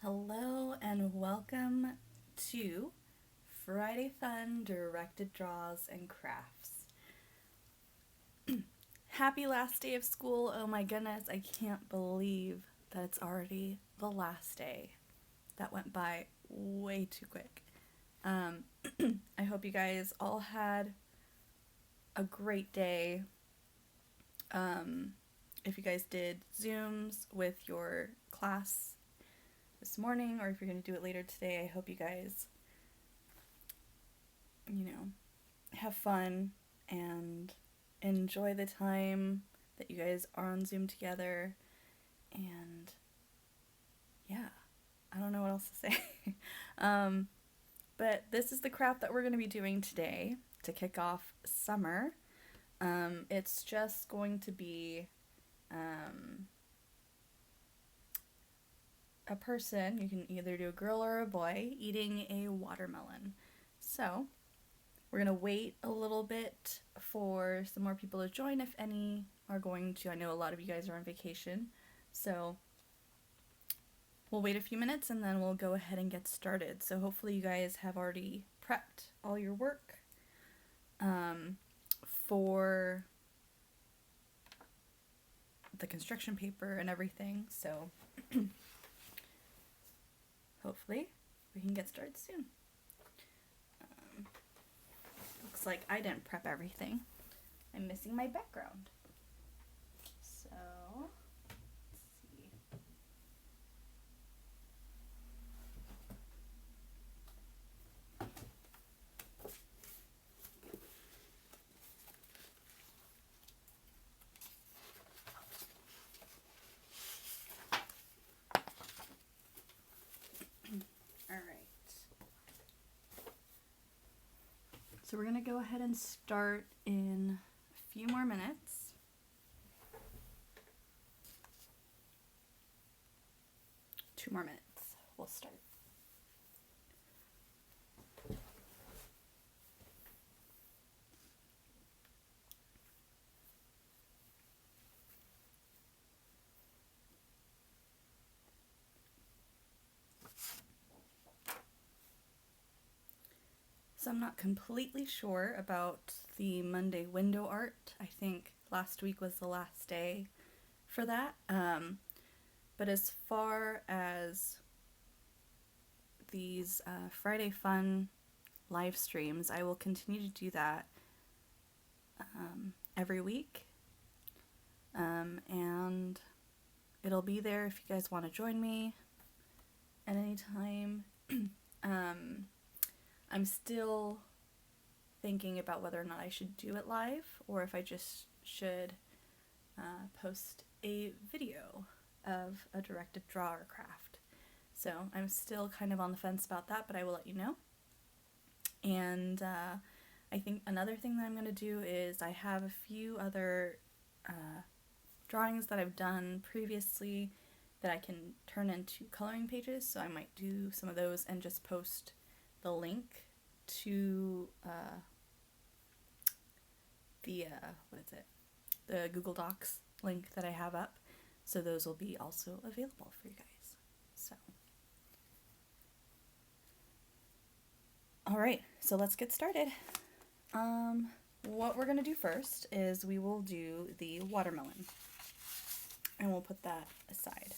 Hello and welcome to Friday Fun Directed Draws and Crafts. Happy last day of school. Oh my goodness, I can't believe that it's already the last day. That went by way too quick. I hope you guys all had a great day. If you guys did Zooms with your class this morning, or if you're going to do it later today, I hope you guys, have fun and enjoy the time that you guys are on Zoom together. And yeah, I don't know what else to say. But this is the craft that we're going to be doing today to kick off summer. It's just going to be a person, you can either do a girl or a boy, eating a watermelon. So we're going to wait a little bit for some more people to join, if any are going to. I know a lot of you guys are on vacation, so we'll wait a few minutes and then we'll go ahead and get started. So hopefully you guys have already prepped all your work for the construction paper and everything. So hopefully we can get started soon. Looks like I didn't prep everything. I'm missing my background. So, let's see. All right. So we're going to go ahead and start in a few more minutes. Two more minutes. We'll start. So I'm not completely sure about the Monday window art. I think last week was the last day for that. But as far as these Friday Fun live streams, I will continue to do that every week. And it'll be there if you guys want to join me at any time. I'm still thinking about whether or not I should do it live or if I just should post a video of a directed draw or craft. So I'm still kind of on the fence about that, but I will let you know. And I think another thing that I'm going to do is I have a few other drawings that I've done previously that I can turn into coloring pages, so I might do some of those and just post the link to the Google Docs link that I have up, so those will be also available for you guys. So alright, so let's get started. What we're going to do first is we will do the watermelon, and we'll put that aside.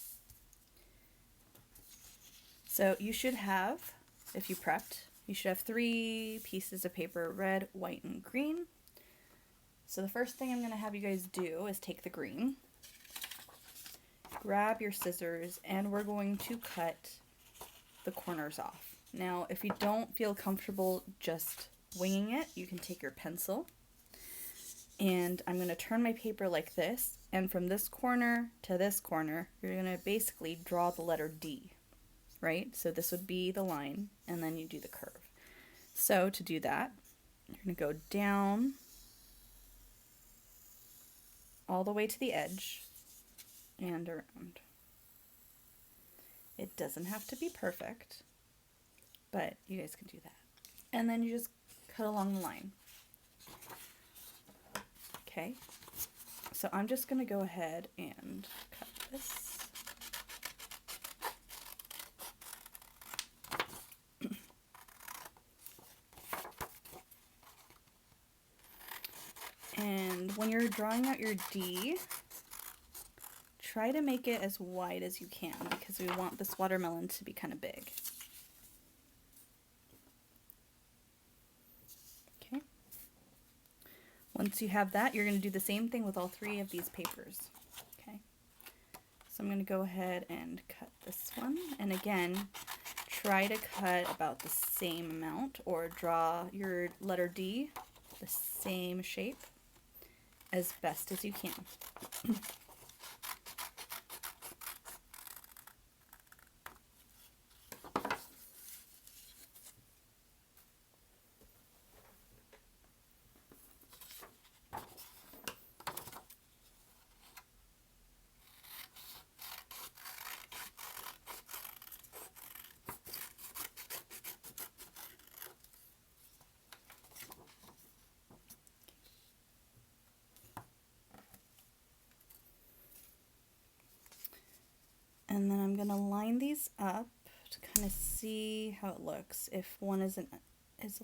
So you should have, if you prepped, you should have 3 pieces of paper, red, white, and green. So the first thing I'm going to have you guys do is take the green, grab your scissors, and we're going to cut the corners off. Now, if you don't feel comfortable just winging it, you can take your pencil, and I'm going to turn my paper like this, and from this corner to this corner, you're going to basically draw the letter D, right? So this would be the line, and then you do the curve. So to do that, you're going to go down all the way to the edge and around. It doesn't have to be perfect, but you guys can do that. And then you just cut along the line. Okay, so I'm just going to go ahead and cut this. when you're drawing out your D, try to make it as wide as you can because we want this watermelon to be kind of big. Okay. Once you have that, you're going to do the same thing with all 3 of these papers. Okay. So I'm going to go ahead and cut this one. And again, try to cut about the same amount or draw your letter D the same shape as best as you can. And then I'm going to line these up to kind of see how it looks. If one is a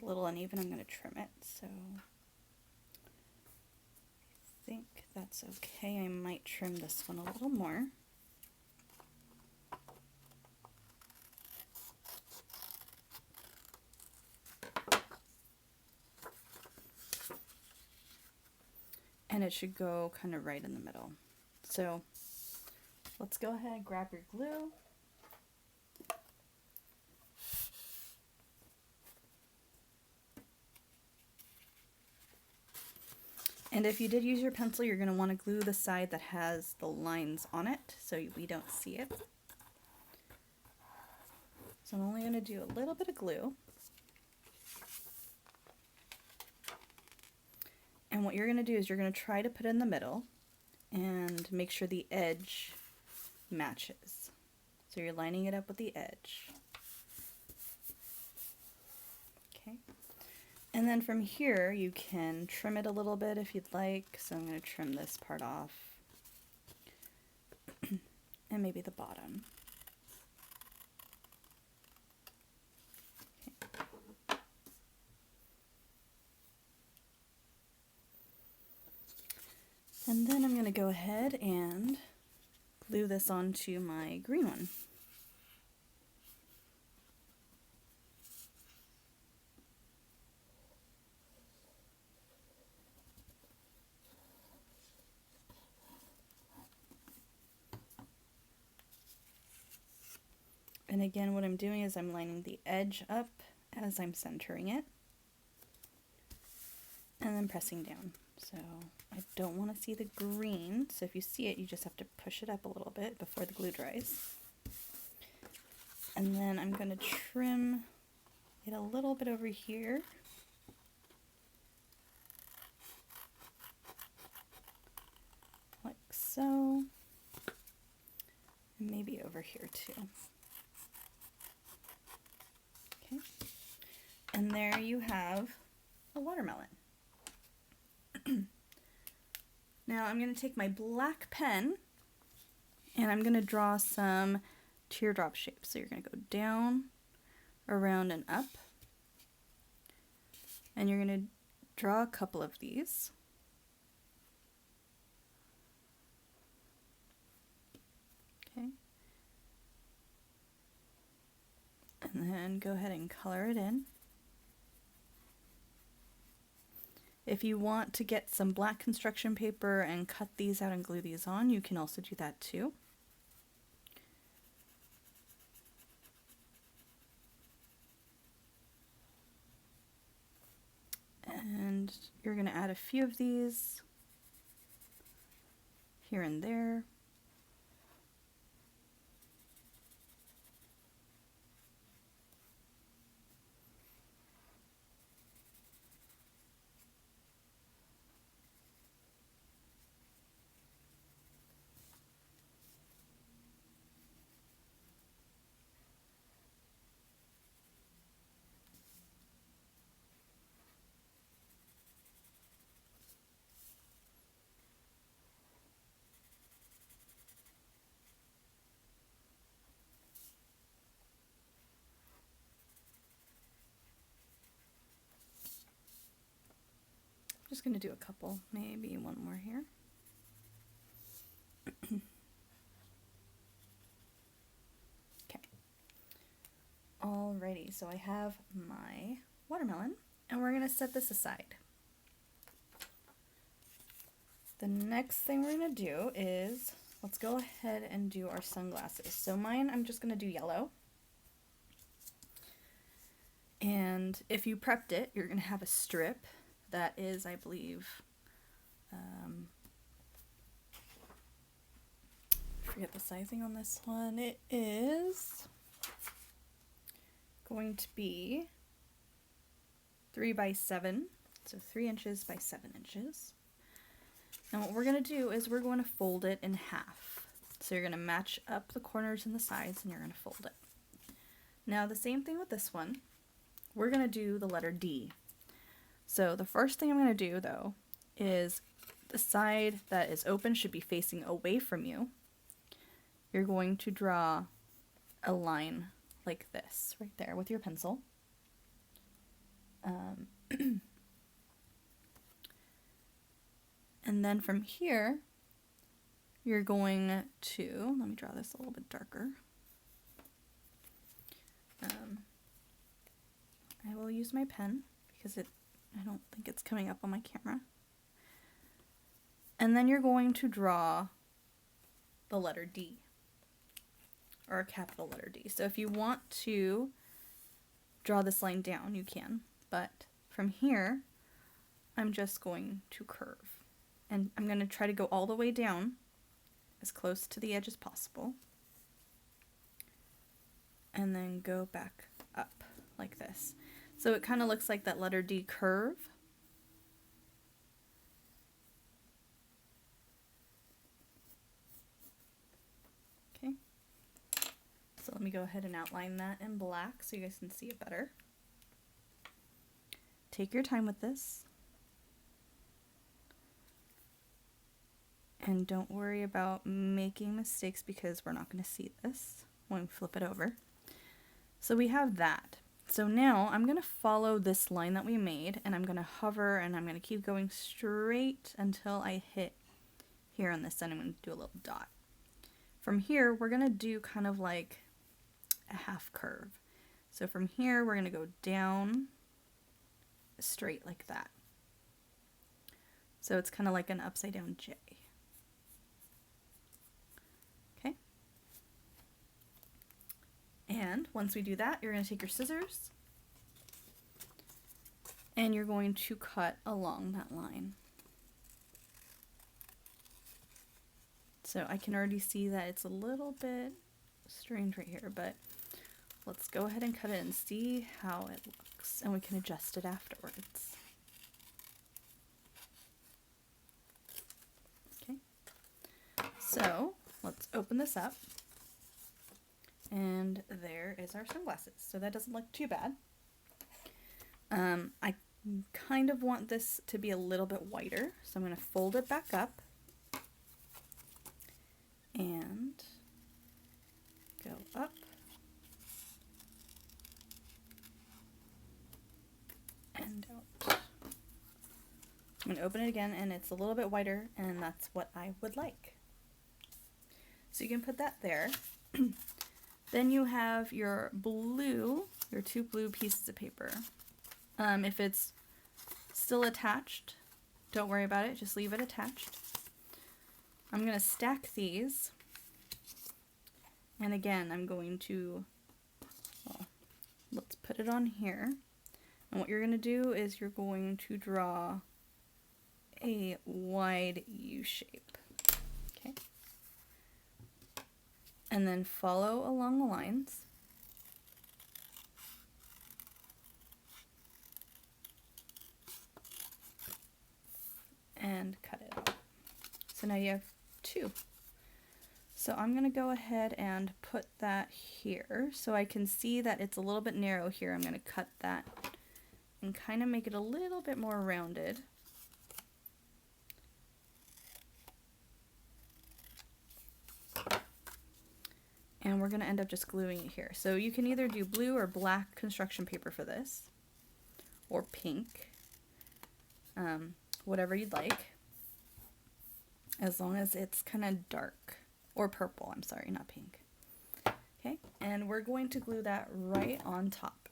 little uneven, I'm going to trim it. So I think that's okay. I might trim this one a little more. And it should go kind of right in the middle. So let's go ahead and grab your glue. And if you did use your pencil, you're going to want to glue the side that has the lines on it so we don't see it. So I'm only going to do a little bit of glue. And what you're going to do is you're going to try to put it in the middle and make sure the edge matches. So you're lining it up with the edge. Okay. And then from here you can trim it a little bit if you'd like. So I'm going to trim this part off and maybe the bottom. Okay. And then I'm going to go ahead and glue this onto my green one. And again, what I'm doing is I'm lining the edge up as I'm centering it and then pressing down. So I don't want to see the green, so if you see it, you just have to push it up a little bit before the glue dries. And then I'm going to trim it a little bit over here. Like so. And maybe over here too. Okay. And there you have a watermelon. Now I'm going to take my black pen and I'm going to draw some teardrop shapes. So you're going to go down, around, and up. And you're going to draw a couple of these. Okay. And then go ahead and color it in. If you want to get some black construction paper and cut these out and glue these on, you can also do that too. And you're going to add a few of these here and there. just going to do a couple, maybe one more here. Okay. Alrighty, so I have my watermelon, and we're going to set this aside. The next thing we're going to do is, let's go ahead and do our sunglasses. So mine, I'm just going to do yellow. And if you prepped it, you're going to have a strip that is, I believe, I forget the sizing on this one. It is going to be 3 by 7, so 3 inches by 7 inches. Now what we're going to do is we're going to fold it in half. So you're going to match up the corners and the sides, and you're going to fold it. Now the same thing with this one. We're going to do the letter D. So the first thing I'm going to do, though, is the side that is open should be facing away from you. You're going to draw a line like this, right there, with your pencil. And then from here, you're going to, let me draw this a little bit darker. I will use my pen because I don't think it's coming up on my camera. And then you're going to draw the letter D, or a capital letter D. So if you want to draw this line down, you can, but from here, I'm just going to curve. And I'm going to try to go all the way down as close to the edge as possible. And then go back up like this. So it kind of looks like that letter D curve. Okay. So let me go ahead and outline that in black so you guys can see it better. Take your time with this. And don't worry about making mistakes because we're not going to see this when we flip it over. So we have that. So now I'm going to follow this line that we made, and I'm going to hover, and I'm going to keep going straight until I hit here on this end. I'm going to do a little dot. From here, we're going to do kind of like a half curve. So from here, we're going to go down straight like that. So it's kind of like an upside down J. Okay. And once we do that, you're going to take your scissors and you're going to cut along that line. So I can already see that it's a little bit strange right here, but let's go ahead and cut it and see how it looks, and we can adjust it afterwards. Okay, so let's open this up, and there is our sunglasses. So that doesn't look too bad. I kind of want this to be a little bit whiter, so I'm going to fold it back up and go up and out. I'm going to open it again, and it's a little bit whiter, and that's what I would like. So you can put that there. Then you have your blue, your two blue pieces of paper. If it's still attached, don't worry about it, just leave it attached. I'm going to stack these, and again, I'm going to, well, let's put it on here. And what you're going to do is you're going to draw a wide U shape, okay? And then follow along the lines. And cut it out. So now you have two. So I'm going to go ahead and put that here so I can see that it's a little bit narrow here. I'm going to cut that and kind of make it a little bit more rounded. And we're going to end up just gluing it here. So you can either do blue or black construction paper for this, or pink. whatever you'd like, as long as it's kind of dark, or purple, I'm sorry, not pink. Okay, and we're going to glue that right on top.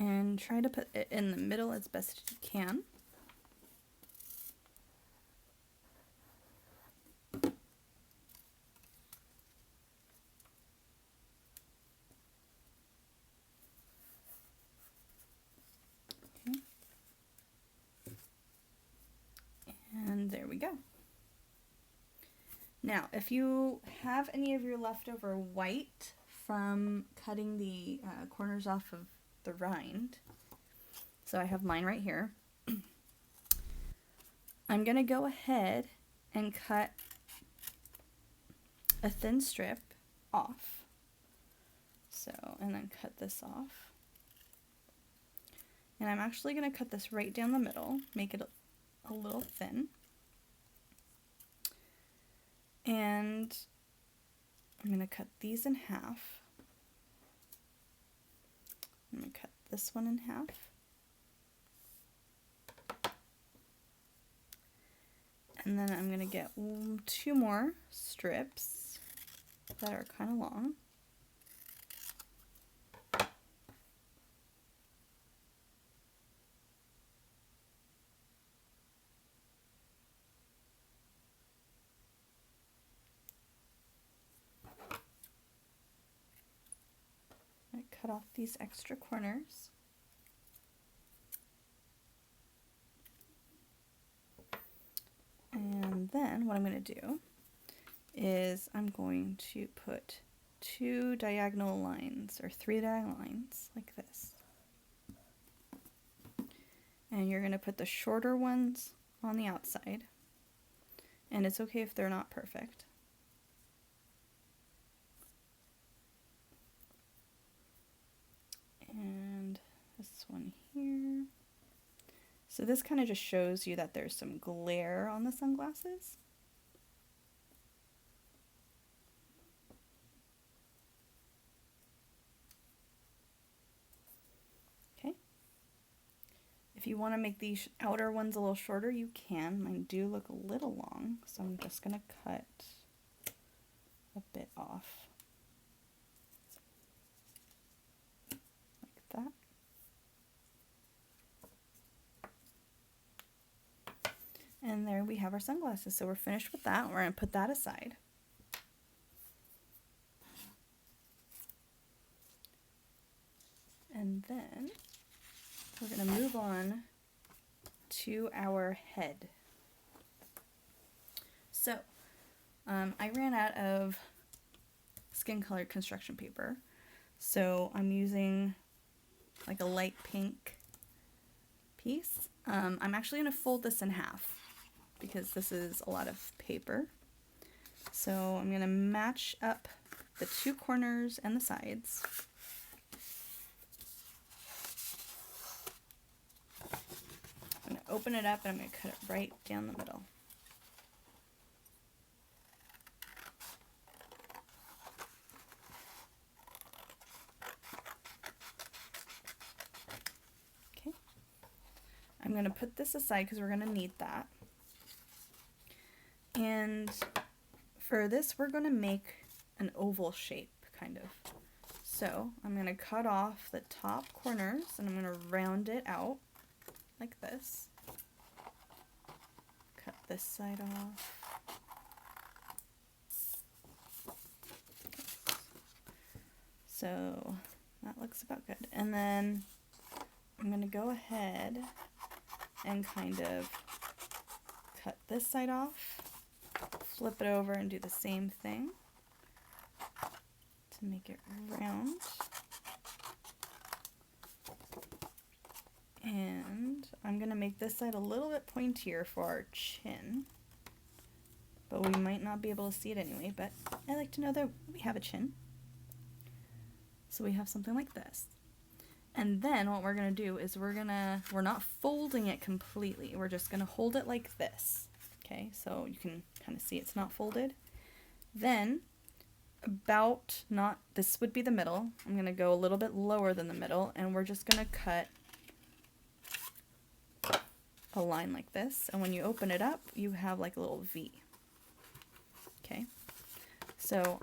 And try to put it in the middle as best as you can. Okay. And there we go. Now, if you have any of your leftover white from cutting the corners off of the rind, so I have mine right here, I'm going to go ahead and cut a thin strip off. So, and then cut this off. And I'm actually going to cut this right down the middle, make it a little thin. And I'm going to cut these in half. I'm going to cut this one in half. And then I'm going to get 2 more strips that are kind of long. Cut off these extra corners. And then what I'm going to do is I'm going to put 2 diagonal lines, or 3 diagonal lines, like this. And you're going to put the shorter ones on the outside. And it's okay if they're not perfect. And this one here. So this kind of just shows you that there's some glare on the sunglasses. Okay. If you want to make these outer ones a little shorter, you can. Mine do look a little long, so I'm just going to cut a bit off. Like that. And there we have our sunglasses. So we're finished with that. We're going to put that aside. And then we're going to move on to our head. So I ran out of skin colored construction paper. So I'm using like a light pink piece. I'm actually going to fold this in half, because this is a lot of paper. So I'm going to match up the 2 corners and the sides. I'm going to open it up and I'm going to cut it right down the middle. Okay. I'm going to put this aside because we're going to need that. And for this, we're going to make an oval shape, kind of. So I'm going to cut off the top corners and I'm going to round it out like this. Cut this side off. So that looks about good. And then I'm going to go ahead and kind of cut this side off. Flip it over and do the same thing to make it round. And I'm going to make this side a little bit pointier for our chin, but we might not be able to see it anyway, but I like to know that we have a chin. So we have something like this. And then what we're going to do is we're not folding it completely. We're just going to hold it like this. Okay, so you can kind of see it's not folded. Then this would be the middle. I'm going to go a little bit lower than the middle, and we're just going to cut a line like this. And when you open it up, you have like a little V. Okay, so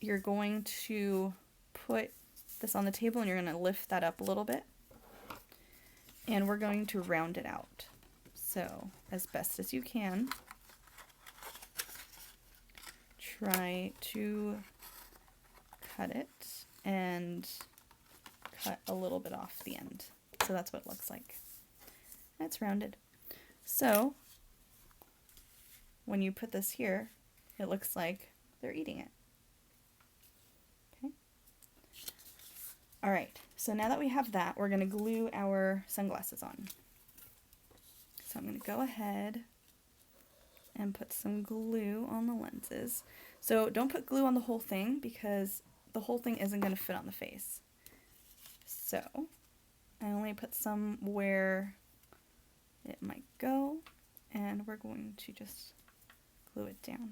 you're going to put this on the table and you're going to lift that up a little bit. And we're going to round it out. So as best as you can, try to cut it and cut a little bit off the end. So that's what it looks like. It's rounded. So when you put this here, it looks like they're eating it. Okay. All right, so now that we have that, we're going to glue our sunglasses on. So I'm going to go ahead and put some glue on the lenses. So don't put glue on the whole thing because the whole thing isn't going to fit on the face. So I only put some where it might go, and we're going to just glue it down.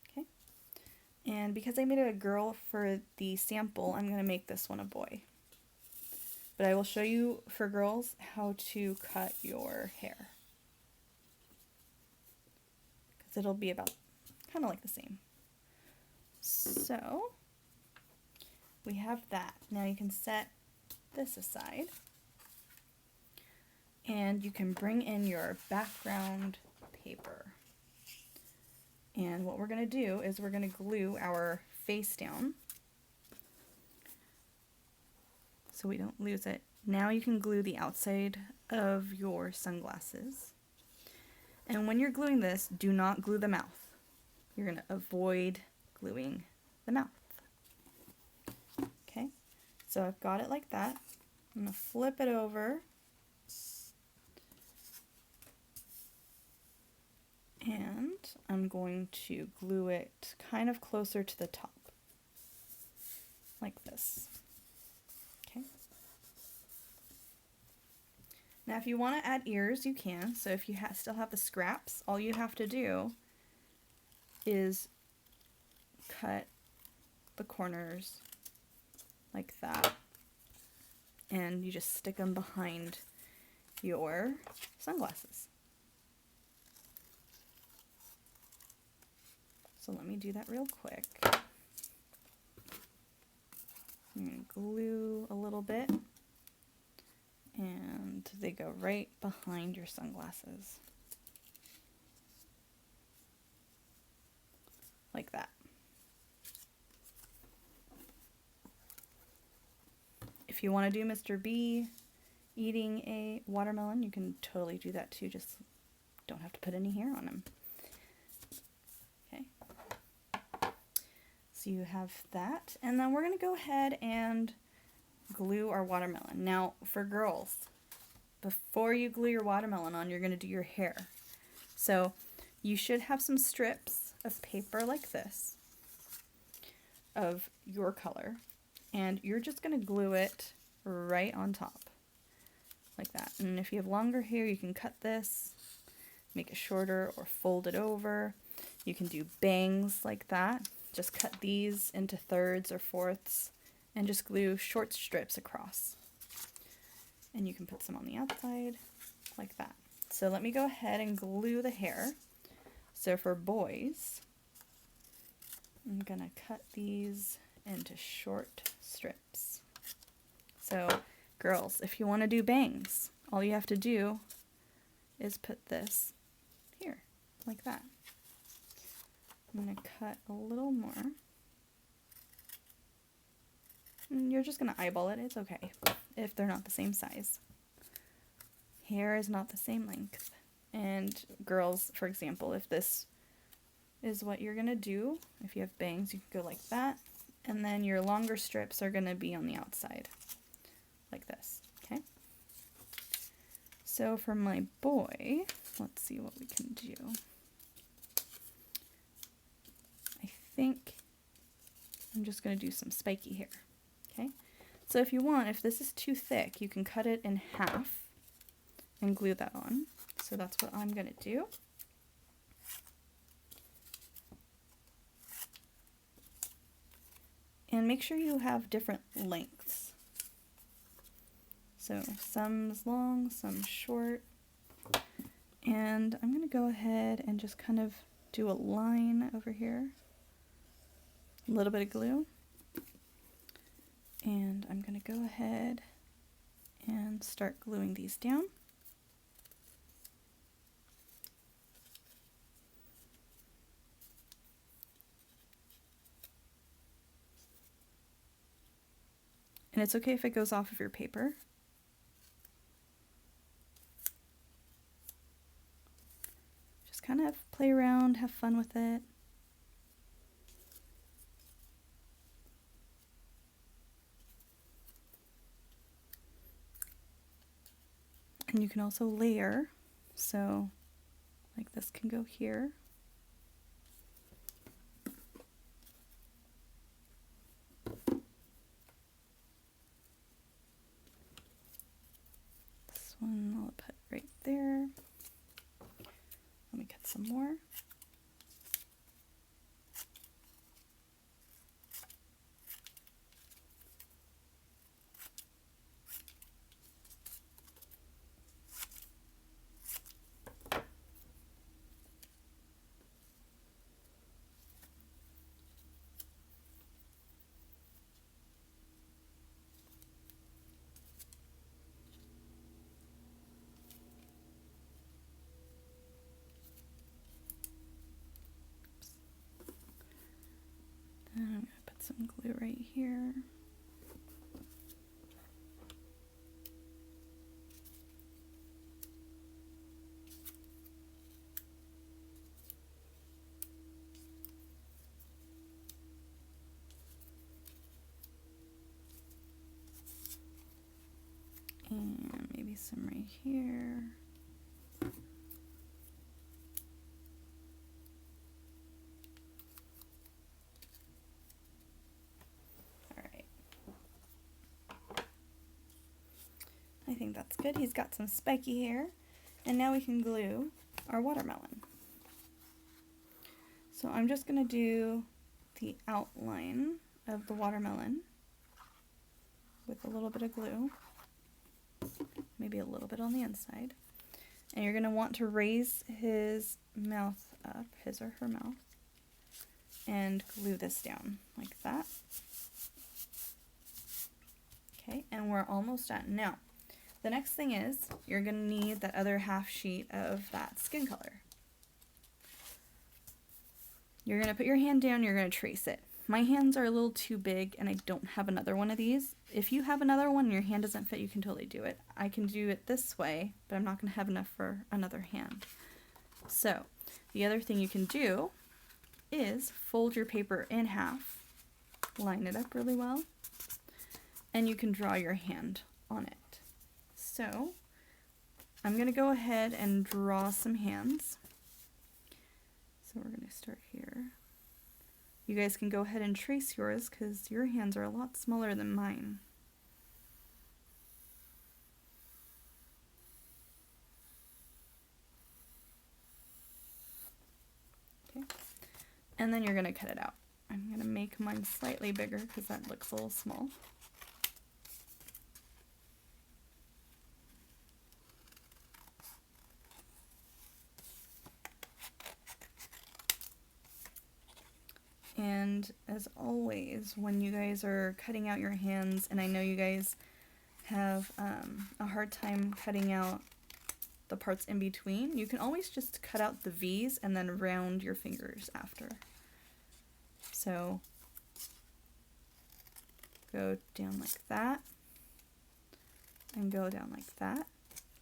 Okay. And because I made it a girl for the sample, I'm going to make this one a boy. But I will show you for girls how to cut your hair, because it'll be about kind of like the same. So we have that. Now you can set this aside and you can bring in your background paper. And what we're going to do is we're going to glue our face down so we don't lose it. Now you can glue the outside of your sunglasses. And when you're gluing this, do not glue the mouth. You're going to avoid gluing the mouth. Okay, so I've got it like that. I'm going to flip it over. And I'm going to glue it kind of closer to the top, like this. Okay. Now if you want to add ears, you can. So if you still have the scraps, all you have to do is cut the corners like that. And you just stick them behind your sunglasses. So let me do that real quick. I'm going to glue a little bit, and they go right behind your sunglasses. Like that. If you want to do Mr. B eating a watermelon, you can totally do that too, just don't have to put any hair on him. So you have that, and then we're going to go ahead and glue our watermelon. Now for girls, before you glue your watermelon on, you're going to do your hair. So you should have some strips of paper like this of your color, and you're just going to glue it right on top like that. And if you have longer hair, you can cut this, make it shorter, or fold it over. You can do bangs like that. Just cut these into thirds or fourths and just glue short strips across. And you can put some on the outside like that. So let me go ahead and glue the hair. So for boys, I'm gonna cut these into short strips. So girls, if you want to do bangs, all you have to do is put this here like that. I'm going to cut a little more. And you're just going to eyeball it. It's okay if they're not the same size. Hair is not the same length. And girls, for example, if this is what you're going to do, if you have bangs, you can go like that. And then your longer strips are going to be on the outside, like this. Okay? So for my boy, let's see what we can do. I think I'm just going to do some spiky hair. Okay, so if you want, if this is too thick, you can cut it in half and glue that on. So that's what I'm going to do. And make sure you have different lengths. So some's long, some short. And I'm going to go ahead and just kind of do a line over here. A little bit of glue. And I'm going to go ahead and start gluing these down. And it's okay if it goes off of your paper. Just kind of play around, have fun with it. And you can also layer, so like this can go here. This one I'll put right there. Let me cut some more. And I'm going to put some glue right here. And maybe some right here. I think that's good. He's got some spiky hair. And now we can glue our watermelon. So I'm just going to do the outline of the watermelon with a little bit of glue. Maybe a little bit on the inside. And you're going to want to raise his mouth up, his or her mouth, and glue this down like that. Okay, and we're almost done. Now, the next thing is you're going to need that other half sheet of that skin color. You're going to put your hand down, you're going to trace it. My hands are a little too big and I don't have another one of these. If you have another one and your hand doesn't fit, you can totally do it. I can do it this way, but I'm not going to have enough for another hand. So, the other thing you can do is fold your paper in half, line it up really well, and you can draw your hand on it. So, I'm going to go ahead and draw some hands. So we're going to start here. You guys can go ahead and trace yours because your hands are a lot smaller than mine. Okay. And then you're going to cut it out. I'm going to make mine slightly bigger because that looks a little small. And as always, when you guys are cutting out your hands, and I know you guys have a hard time cutting out the parts in between, you can always just cut out the V's and then round your fingers after. So go down like that and go down like that.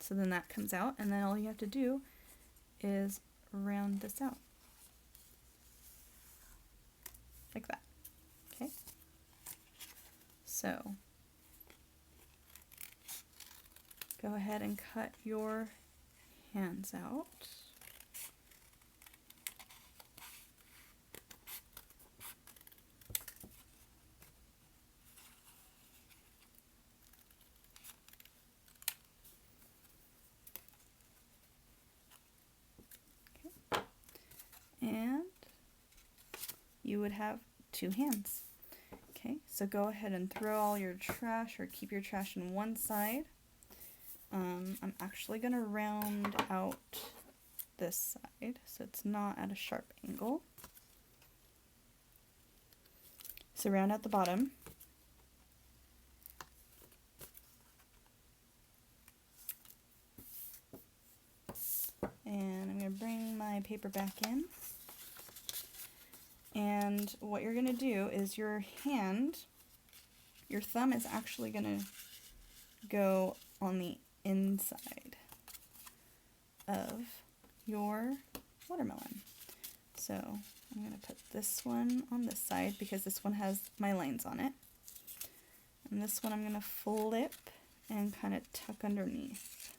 So then that comes out, and then all you have to do is round this out. Like that. Okay? So, go ahead and cut your hands out. and you would have 2 hands. Okay, so go ahead and throw all your trash or keep your trash in one side. I'm actually going to round out this side so it's not at a sharp angle. So round out the bottom. And I'm going to bring my paper back in. And what you're going to do is your thumb is actually going to go on the inside of your watermelon. So I'm going to put this one on this side because this one has my lines on it. And this one I'm going to flip and kind of tuck underneath.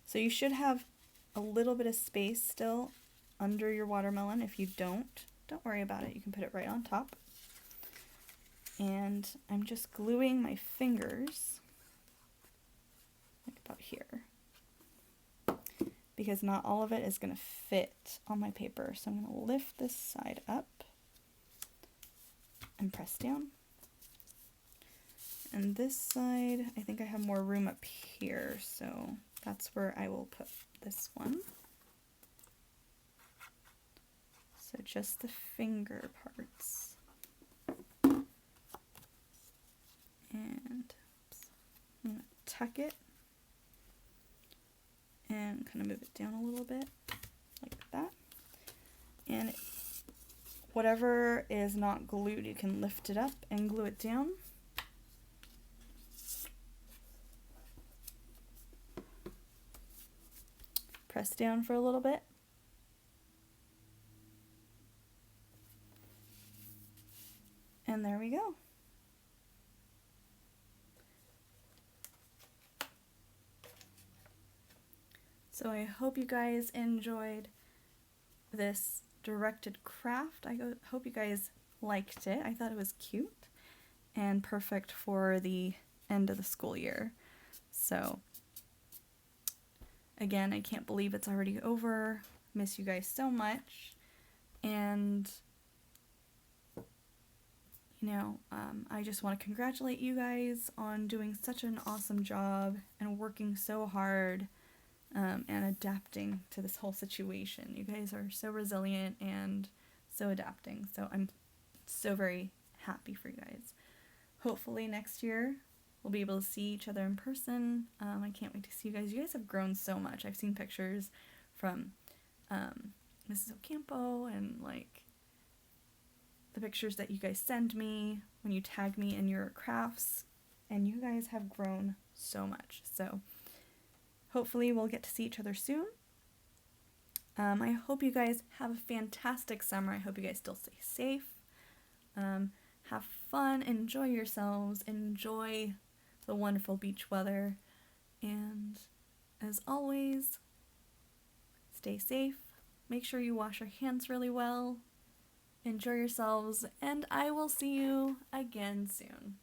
So you should have a little bit of space still under your watermelon. If you don't worry about it. You can put it right on top. And I'm just gluing my fingers like about here, because not all of it is going to fit on my paper. So I'm going to lift this side up and press down. And this side, I think I have more room up here, so that's where I will put this one. So just the finger parts. And I'm going to tuck it and kind of move it down a little bit, like that. And whatever is not glued, you can lift it up and glue it down. Press down for a little bit. And there we go. So I hope you guys enjoyed this directed craft. I hope you guys liked it. I thought it was cute and perfect for the end of the school year. So again, I can't believe it's already over. Miss you guys so much. And I just want to congratulate you guys on doing such an awesome job and working so hard and adapting to this whole situation. You guys are so resilient and so adapting. So I'm so very happy for you guys. Hopefully next year we'll be able to see each other in person. I can't wait to see you guys. You guys have grown so much. I've seen pictures from Mrs. Ocampo and like the pictures that you guys send me when you tag me in your crafts, and you guys have grown so much. So hopefully we'll get to see each other soon. I hope you guys have a fantastic summer. I hope you guys still stay safe. Have fun, enjoy yourselves, enjoy the wonderful beach weather, and as always, stay safe. Make sure you wash your hands really well. Enjoy yourselves, and I will see you again soon.